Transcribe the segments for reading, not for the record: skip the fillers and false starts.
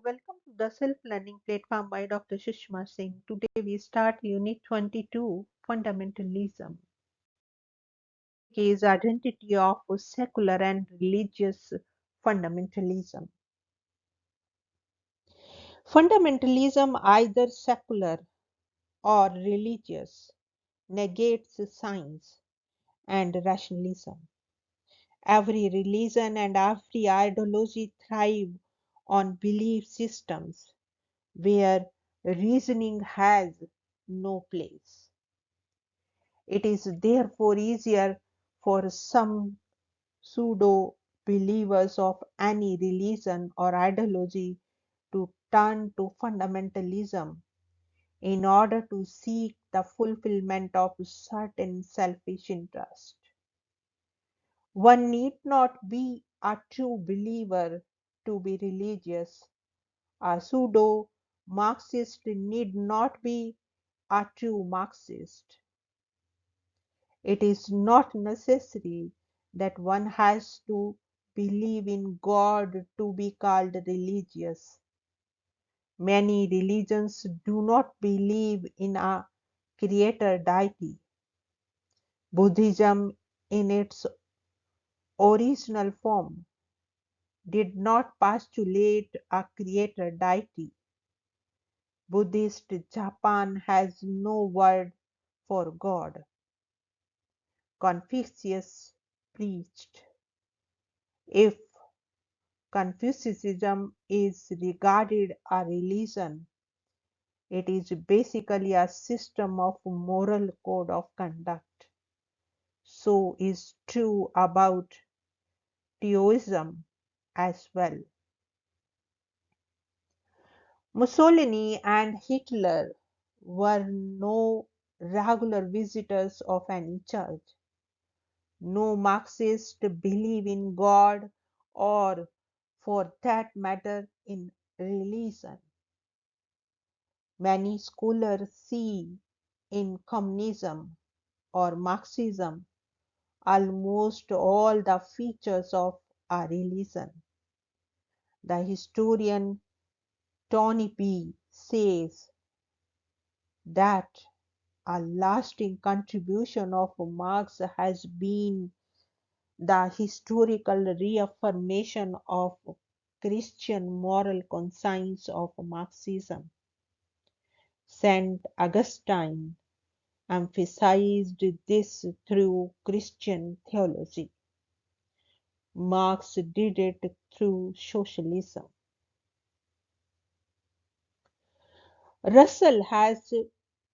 Welcome to the self-learning platform by Dr. Sushma Singh. Today we start Unit 22, Fundamentalism. Is identity of secular and religious fundamentalism. Fundamentalism, either secular or religious, negates science and rationalism. Every religion and every ideology thrive on belief systems where reasoning has no place. It is therefore easier for some pseudo believers of any religion or ideology to turn to fundamentalism in order to seek the fulfillment of certain selfish interests. One need not be a true believer to be religious. A pseudo Marxist need not be a true Marxist. It is not necessary that one has to believe in God to be called religious. Many religions do not believe in a creator deity. Buddhism, in its original form, did not postulate a creator deity. Buddhist Japan has no word for God. Confucius preached, if Confucianism is regarded a religion, it is basically a system of moral code of conduct. So is true about Taoism as well. Mussolini and Hitler were no regular visitors of any church. No Marxist believe in God or, for that matter, in religion. Many scholars see in communism or Marxism almost all the features of a religion. The historian Tony P. says that a lasting contribution of Marx has been the historical reaffirmation of Christian moral conscience of Marxism. Saint Augustine emphasized this through Christian theology. Marx did it through socialism. Russell has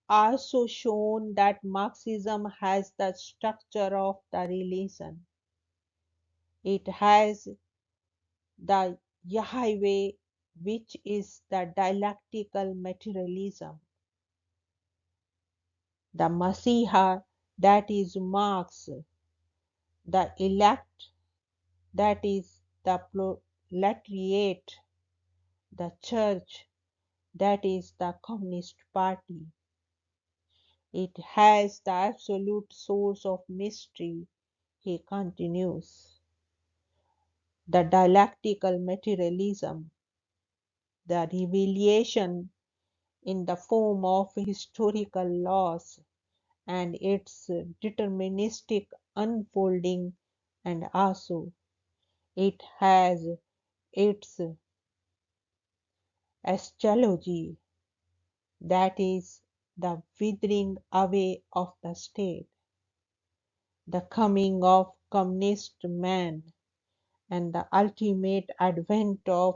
also shown that Marxism has the structure of the religion. It has the Yahweh, which is the dialectical materialism, the Messiah, that is Marx, the elect, that is the proletariat, the church, that is the Communist Party. It has the absolute source of mystery, he continues. The dialectical materialism, the revelation in the form of historical laws and its deterministic unfolding, and also it has its eschatology, that is the withering away of the state, the coming of communist man, and the ultimate advent of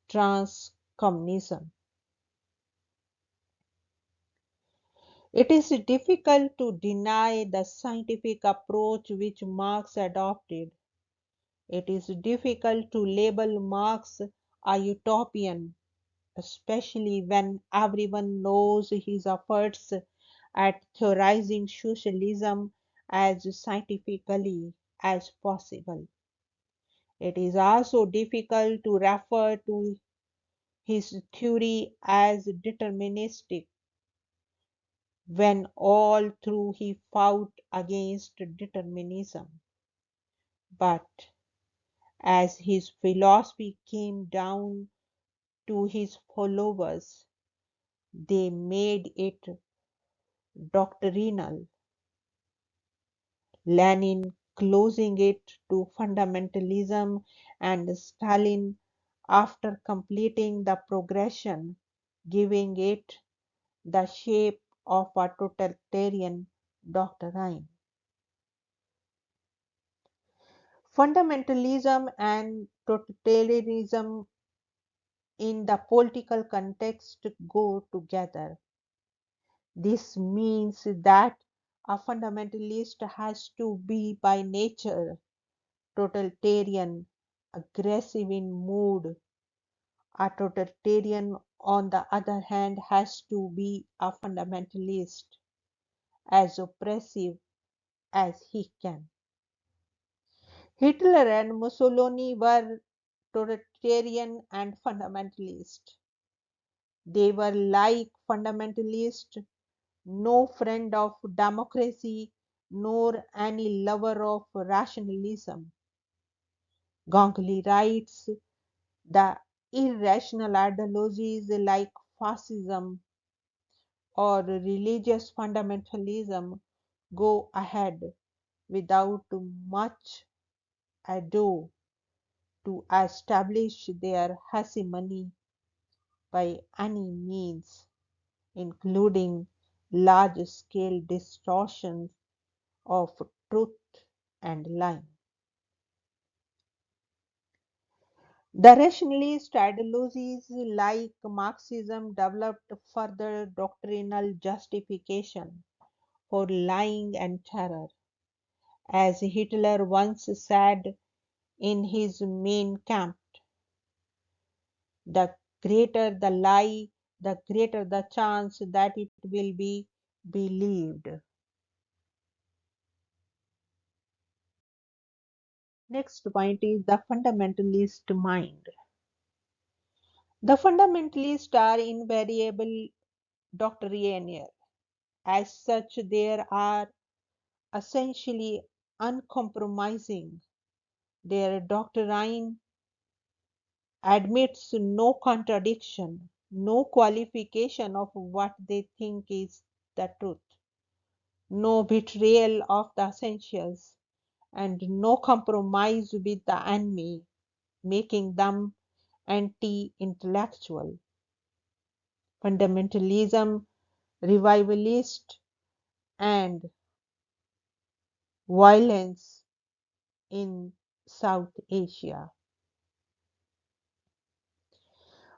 transcommunism. It is difficult to deny the scientific approach which Marx adopted. It is difficult to label Marx a utopian, especially when everyone knows his efforts at theorizing socialism as scientifically as possible. It is also difficult to refer to his theory as deterministic when all through he fought against determinism. But as his philosophy came down to his followers. They made it doctrinal, Lenin closing it to fundamentalism, and Stalin, after completing the progression, giving it the shape of a totalitarian doctrine. Fundamentalism and totalitarianism in the political context go together. This means that a fundamentalist has to be by nature totalitarian, aggressive in mood. A totalitarian, on the other hand, has to be a fundamentalist, as oppressive as he can. Hitler and Mussolini were totalitarian and fundamentalist. They were like fundamentalists, no friend of democracy nor any lover of rationalism. Ganguly writes, the irrational ideologies like fascism or religious fundamentalism go ahead without much ado to establish their hegemony by any means, including large-scale distortions of truth and line. The rationalist ideologies like Marxism developed further doctrinal justification for lying and terror. As Hitler once said in his Mein Kampf, the greater the lie, the greater the chance that it will be believed. Next point is the fundamentalist mind. The fundamentalists are invariable doctrinaire. As such, they are essentially uncompromising. Their doctrine admits no contradiction, no qualification of what they think is the truth, no betrayal of the essentials, and no compromise with the enemy, making them anti intellectual. Fundamentalism, revivalist, and violence in South Asia.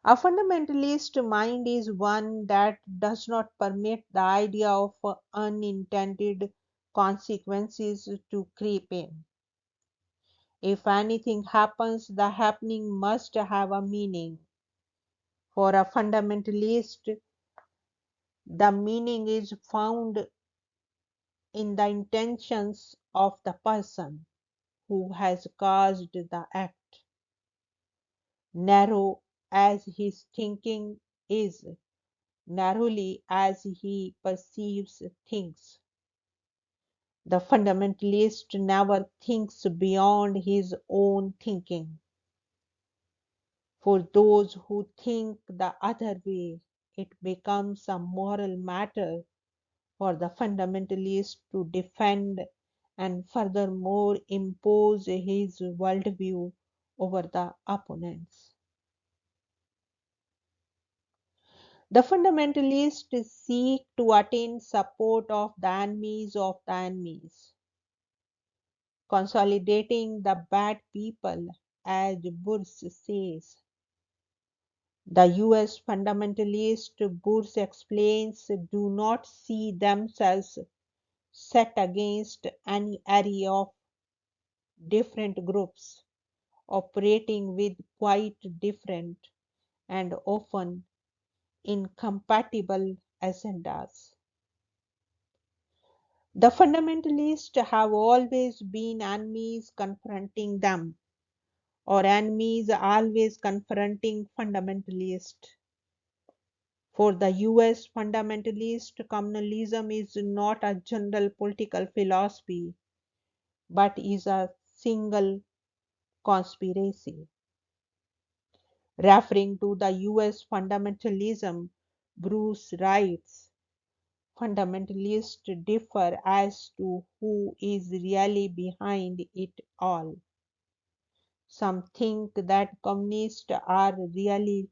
A fundamentalist mind is one that does not permit the idea of unintended consequences to creep in. If anything happens, the happening must have a meaning. For a fundamentalist, the meaning is found in the intentions of the person who has caused the act. Narrow as his thinking is, narrowly as he perceives things. The fundamentalist never thinks beyond his own thinking. For those who think the other way, it becomes a moral matter for the fundamentalist to defend and furthermore impose his worldview over the opponents. The fundamentalists seek to attain support of the enemies, consolidating the bad people, as Burns says. The US fundamentalist Burns explains do not see themselves set against any array of different groups operating with quite different and often incompatible agendas. The fundamentalists have always been enemies confronting them, or enemies always confronting fundamentalists. For the US fundamentalist, communalism is not a general political philosophy, but is a single conspiracy. Referring to the US fundamentalism, Bruce writes, fundamentalists differ as to who is really behind it all. Some think that communists are really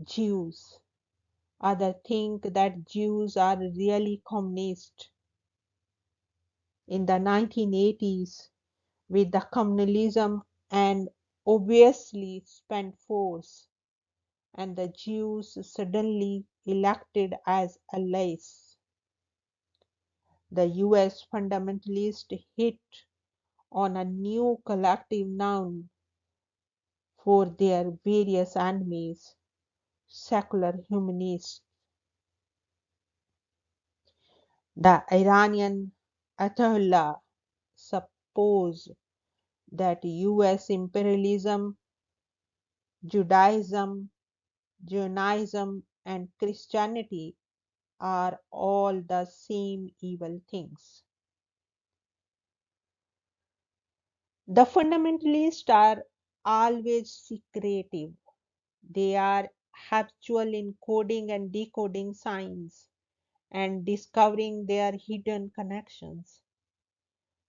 Jews. Others think that Jews are really communists. In the 1980s, with the communalism and obviously spent force, and the Jews suddenly elected as allies, the US fundamentalists hit on a new collective noun for their various enemies, secular humanists. The Iranian Ayatollah supposed that US imperialism, Judaism, Zionism, and Christianity are all the same evil things. The fundamentalists are always secretive. They are habitual in coding and decoding signs and discovering their hidden connections.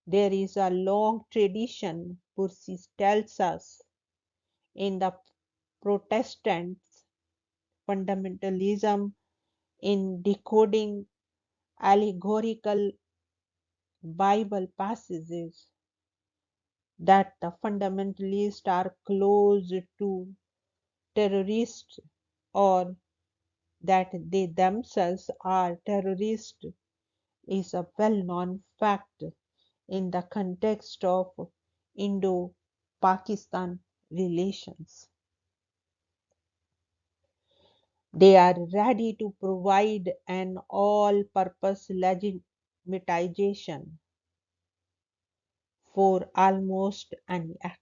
There is a long tradition, Bursis tells us, in the Protestant fundamentalism in decoding allegorical Bible passages, that the fundamentalists are close to terrorists or that they themselves are terrorists is a well known fact in the context of Indo Pakistan relations. They are ready to provide an all purpose legitimization for almost any act.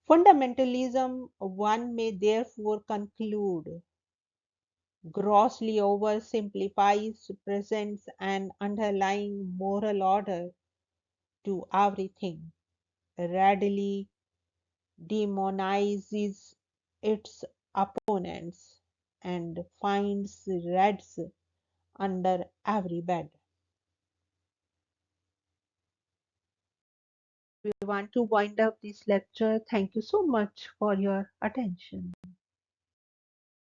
Fundamentalism, one may therefore conclude, grossly oversimplifies, presents an underlying moral order to everything, readily demonizes its opponents, and finds reds under every bed. We want to wind up this lecture. Thank you so much for your attention.